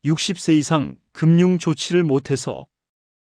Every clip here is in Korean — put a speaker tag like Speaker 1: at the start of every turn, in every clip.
Speaker 1: 60세 이상 금융 조치를 못해서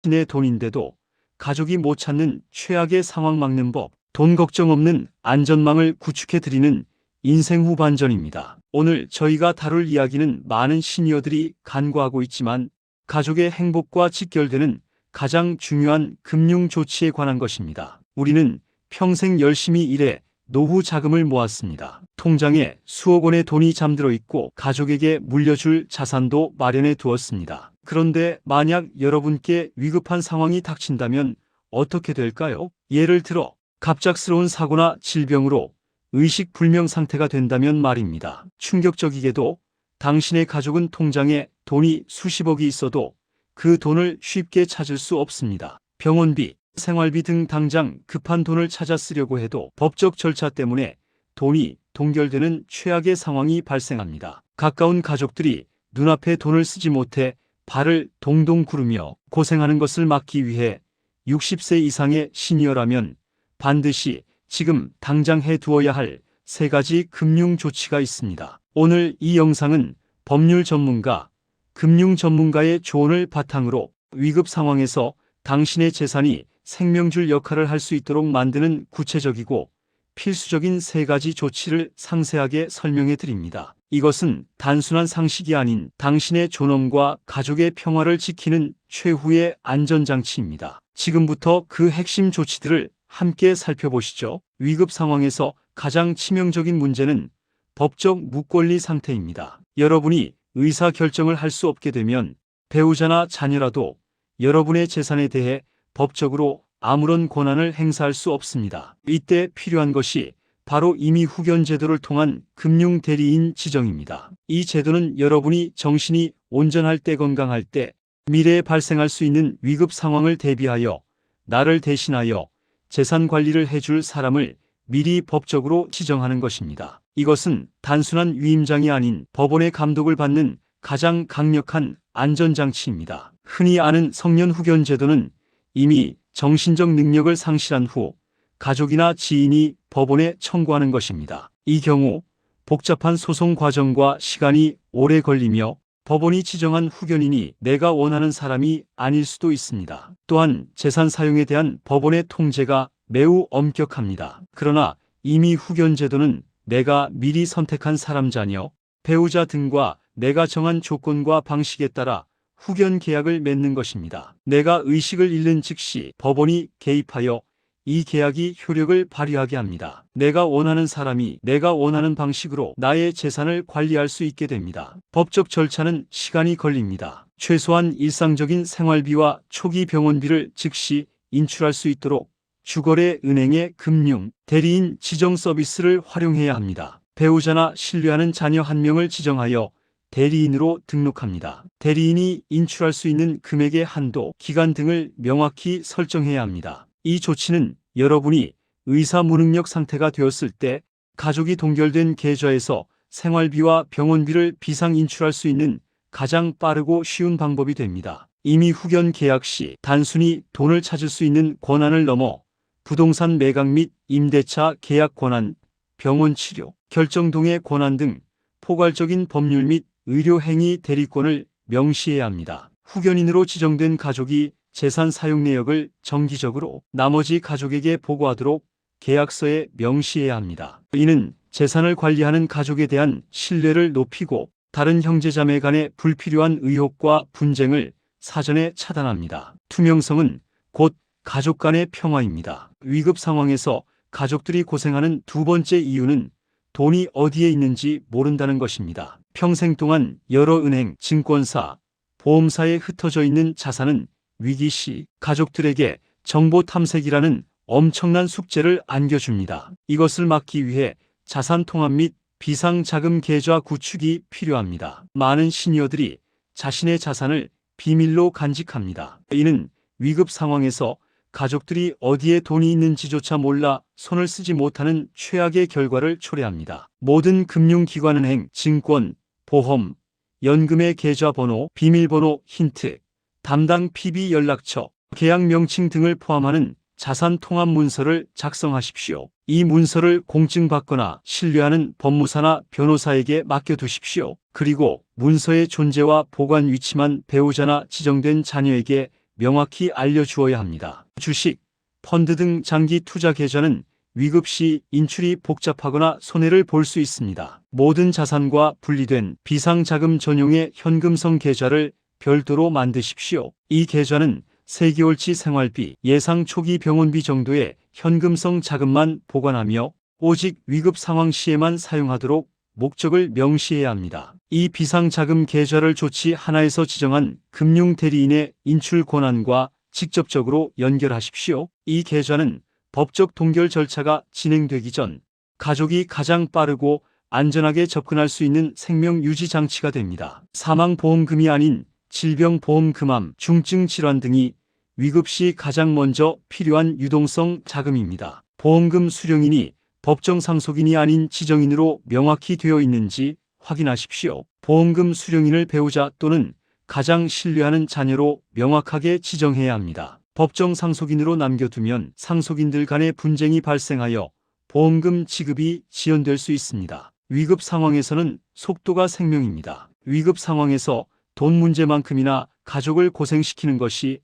Speaker 1: 내 돈인데도 가족이 못 찾는 최악의 상황 막는 법, 돈 걱정 없는 안전망을 구축해드리는 인생 후반전입니다. 오늘 저희가 다룰 이야기는 많은 시니어들이 간과하고 있지만 가족의 행복과 직결되는 가장 중요한 금융 조치에 관한 것입니다. 우리는 평생 열심히 일해 노후 자금을 모았습니다. 통장에 수억 원의 돈이 잠들어 있고 가족에게 물려줄 자산도 마련해 두었습니다. 그런데 만약 여러분께 위급한 상황이 닥친다면 어떻게 될까요? 예를 들어 갑작스러운 사고나 질병으로 의식불명 상태가 된다면 말입니다. 충격적이게도 당신의 가족은 통장에 돈이 수십억이 있어도 그 돈을 쉽게 찾을 수 없습니다. 병원비, 생활비 등 당장 급한 돈을 찾아 쓰려고 해도 법적 절차 때문에 돈이 동결되는 최악의 상황이 발생합니다. 가까운 가족들이 눈앞에 돈을 쓰지 못해 발을 동동 구르며 고생하는 것을 막기 위해 60세 이상의 시니어라면 반드시 지금 당장 해두어야 할 3가지 금융 조치가 있습니다. 오늘 이 영상은 법률 전문가, 금융 전문가의 조언을 바탕으로 위급 상황에서 당신의 재산이 생명줄 역할을 할 수 있도록 만드는 구체적이고 필수적인 3가지 조치를 상세하게 설명해 드립니다. 이것은 단순한 상식이 아닌 당신의 존엄과 가족의 평화를 지키는 최후의 안전장치입니다. 지금부터 그 핵심 조치들을 함께 살펴보시죠. 위급 상황에서 가장 치명적인 문제는 법적 무권리 상태입니다. 여러분이 의사 결정을 할 수 없게 되면 배우자나 자녀라도 여러분의 재산에 대해 법적으로 아무런 권한을 행사할 수 없습니다. 이때 필요한 것이 바로 임의 후견 제도를 통한 금융 대리인 지정입니다. 이 제도는 여러분이 정신이 온전할 때, 건강할 때 미래에 발생할 수 있는 위급 상황을 대비하여 나를 대신하여 재산 관리를 해줄 사람을 미리 법적으로 지정하는 것입니다. 이것은 단순한 위임장이 아닌 법원의 감독을 받는 가장 강력한 안전장치입니다. 흔히 아는 성년 후견 제도는 이미 정신적 능력을 상실한 후 가족이나 지인이 법원에 청구하는 것입니다. 이 경우 복잡한 소송 과정과 시간이 오래 걸리며 법원이 지정한 후견인이 내가 원하는 사람이 아닐 수도 있습니다. 또한 재산 사용에 대한 법원의 통제가 매우 엄격합니다. 그러나 임의 후견 제도는 내가 미리 선택한 사람, 자녀, 배우자 등과 내가 정한 조건과 방식에 따라 후견 계약을 맺는 것입니다. 내가 의식을 잃는 즉시 법원이 개입하여 이 계약이 효력을 발휘하게 합니다. 내가 원하는 사람이 내가 원하는 방식으로 나의 재산을 관리할 수 있게 됩니다. 법적 절차는 시간이 걸립니다. 최소한 일상적인 생활비와 초기 병원비를 즉시 인출할 수 있도록 주거래 은행의 금융 대리인 지정 서비스를 활용해야 합니다. 배우자나 신뢰하는 자녀 1명을 지정하여 대리인으로 등록합니다. 대리인이 인출할 수 있는 금액의 한도, 기간 등을 명확히 설정해야 합니다. 이 조치는 여러분이 의사 무능력 상태가 되었을 때 가족이 동결된 계좌에서 생활비와 병원비를 비상 인출할 수 있는 가장 빠르고 쉬운 방법이 됩니다. 임의 후견 계약 시 단순히 돈을 찾을 수 있는 권한을 넘어 부동산 매각 및 임대차 계약 권한, 병원 치료, 결정동의 권한 등 포괄적인 법률 및 의료 행위 대리권을 명시해야 합니다. 후견인으로 지정된 가족이 재산 사용 내역을 정기적으로 나머지 가족에게 보고하도록 계약서에 명시해야 합니다. 이는 재산을 관리하는 가족에 대한 신뢰를 높이고 다른 형제자매 간의 불필요한 의혹과 분쟁을 사전에 차단합니다. 투명성은 곧 가족 간의 평화입니다. 위급 상황에서 가족들이 고생하는 2번째 이유는 돈이 어디에 있는지 모른다는 것입니다. 평생 동안 여러 은행, 증권사, 보험사에 흩어져 있는 자산은 위기 시 가족들에게 정보 탐색이라는 엄청난 숙제를 안겨줍니다. 이것을 막기 위해 자산 통합 및 비상자금 계좌 구축이 필요합니다. 많은 시니어들이 자신의 자산을 비밀로 간직합니다. 이는 위급 상황에서 가족들이 어디에 돈이 있는지조차 몰라 손을 쓰지 못하는 최악의 결과를 초래합니다. 모든 금융기관은행, 증권, 보험, 연금의 계좌번호, 비밀번호, 힌트, 담당 PB 연락처, 계약 명칭 등을 포함하는 자산 통합 문서를 작성하십시오. 이 문서를 공증받거나 신뢰하는 법무사나 변호사에게 맡겨두십시오. 그리고 문서의 존재와 보관 위치만 배우자나 지정된 자녀에게 명확히 알려주어야 합니다. 주식, 펀드 등 장기 투자 계좌는 위급 시 인출이 복잡하거나 손해를 볼 수 있습니다. 모든 자산과 분리된 비상자금 전용의 현금성 계좌를 별도로 만드십시오. 이 계좌는 3개월치 생활비, 예상 초기 병원비 정도의 현금성 자금만 보관하며 오직 위급 상황 시에만 사용하도록 목적을 명시해야 합니다. 이 비상자금 계좌를 조치 하나에서 지정한 금융대리인의 인출 권한과 직접적으로 연결하십시오. 이 계좌는 법적 동결 절차가 진행되기 전 가족이 가장 빠르고 안전하게 접근할 수 있는 생명 유지 장치가 됩니다. 사망보험금이 아닌 질병보험 금암, 중증 질환 등이 위급 시 가장 먼저 필요한 유동성 자금입니다. 보험금 수령인이 법정 상속인이 아닌 지정인으로 명확히 되어 있는지 확인하십시오. 보험금 수령인을 배우자 또는 가장 신뢰하는 자녀로 명확하게 지정해야 합니다. 법정 상속인으로 남겨두면 상속인들 간의 분쟁이 발생하여 보험금 지급이 지연될 수 있습니다. 위급 상황에서는 속도가 생명입니다. 위급 상황에서 돈 문제만큼이나 가족을 고생시키는 것이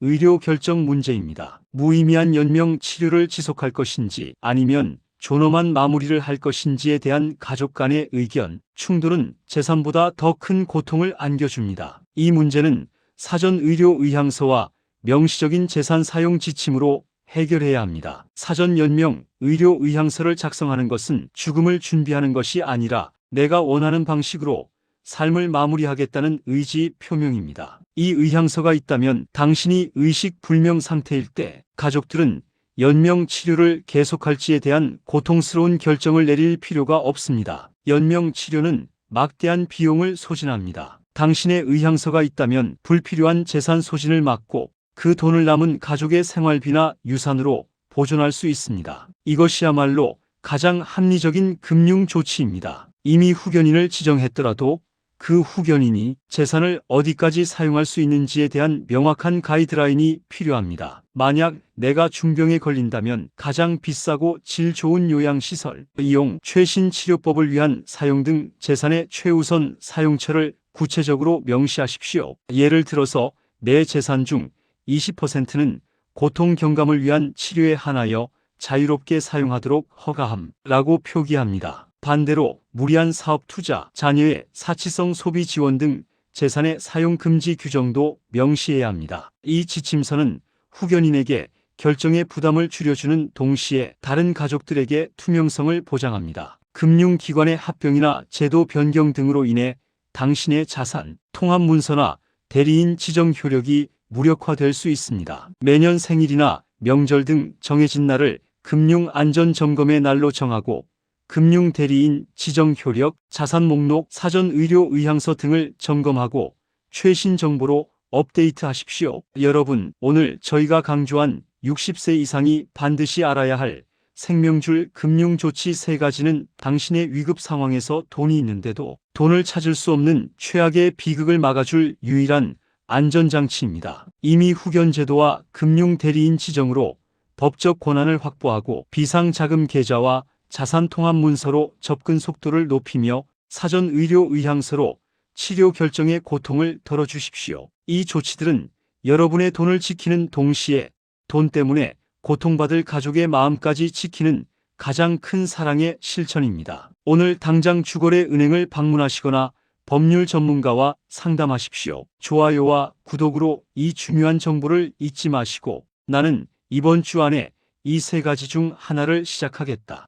Speaker 1: 의료 결정 문제입니다. 무의미한 연명 치료를 지속할 것인지 아니면 존엄한 마무리를 할 것인지에 대한 가족 간의 의견, 충돌은 재산보다 더 큰 고통을 안겨줍니다. 이 문제는 사전 의료 의향서와 명시적인 재산 사용 지침으로 해결해야 합니다. 사전 연명 의료 의향서를 작성하는 것은 죽음을 준비하는 것이 아니라 내가 원하는 방식으로 삶을 마무리하겠다는 의지 표명입니다. 이 의향서가 있다면 당신이 의식 불명 상태일 때 가족들은 연명 치료를 계속할지에 대한 고통스러운 결정을 내릴 필요가 없습니다. 연명 치료는 막대한 비용을 소진합니다. 당신의 의향서가 있다면 불필요한 재산 소진을 막고 그 돈을 남은 가족의 생활비나 유산으로 보존할 수 있습니다. 이것이야말로 가장 합리적인 금융 조치입니다. 이미 후견인을 지정했더라도 그 후견인이 재산을 어디까지 사용할 수 있는지에 대한 명확한 가이드라인이 필요합니다. 만약 내가 중병에 걸린다면 가장 비싸고 질 좋은 요양시설, 이용, 최신 치료법을 위한 사용 등 재산의 최우선 사용처를 구체적으로 명시하십시오. 예를 들어서 내 재산 중 20%는 고통 경감을 위한 치료에 한하여 자유롭게 사용하도록 허가함라고 표기합니다. 반대로 무리한 사업 투자, 자녀의 사치성 소비 지원 등 재산의 사용 금지 규정도 명시해야 합니다. 이 지침서는 후견인에게 결정의 부담을 줄여주는 동시에 다른 가족들에게 투명성을 보장합니다. 금융기관의 합병이나 제도 변경 등으로 인해 당신의 자산, 통합 문서나 대리인 지정 효력이 무력화될 수 있습니다. 매년 생일이나 명절 등 정해진 날을 금융안전점검의 날로 정하고 금융대리인 지정 효력, 자산 목록, 사전 의료 의향서 등을 점검하고 최신 정보로 업데이트하십시오. 여러분, 오늘 저희가 강조한 60세 이상이 반드시 알아야 할 생명줄 금융조치 3가지는 당신의 위급 상황에서 돈이 있는데도 돈을 찾을 수 없는 최악의 비극을 막아줄 유일한 안전장치입니다. 이미 후견제도와 금융대리인 지정으로 법적 권한을 확보하고 비상자금 계좌와 자산통합 문서로 접근 속도를 높이며 사전 의료 의향서로 치료 결정의 고통을 덜어주십시오. 이 조치들은 여러분의 돈을 지키는 동시에 돈 때문에 고통받을 가족의 마음까지 지키는 가장 큰 사랑의 실천입니다. 오늘 당장 주거래 은행을 방문하시거나 법률 전문가와 상담하십시오. 좋아요와 구독으로 이 중요한 정보를 잊지 마시고 나는 이번 주 안에 이 3가지 중 하나를 시작하겠다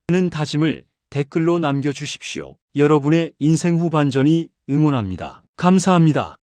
Speaker 1: 는 다짐을 댓글로 남겨주십시오. 여러분의 인생 후반전이 응원합니다. 감사합니다.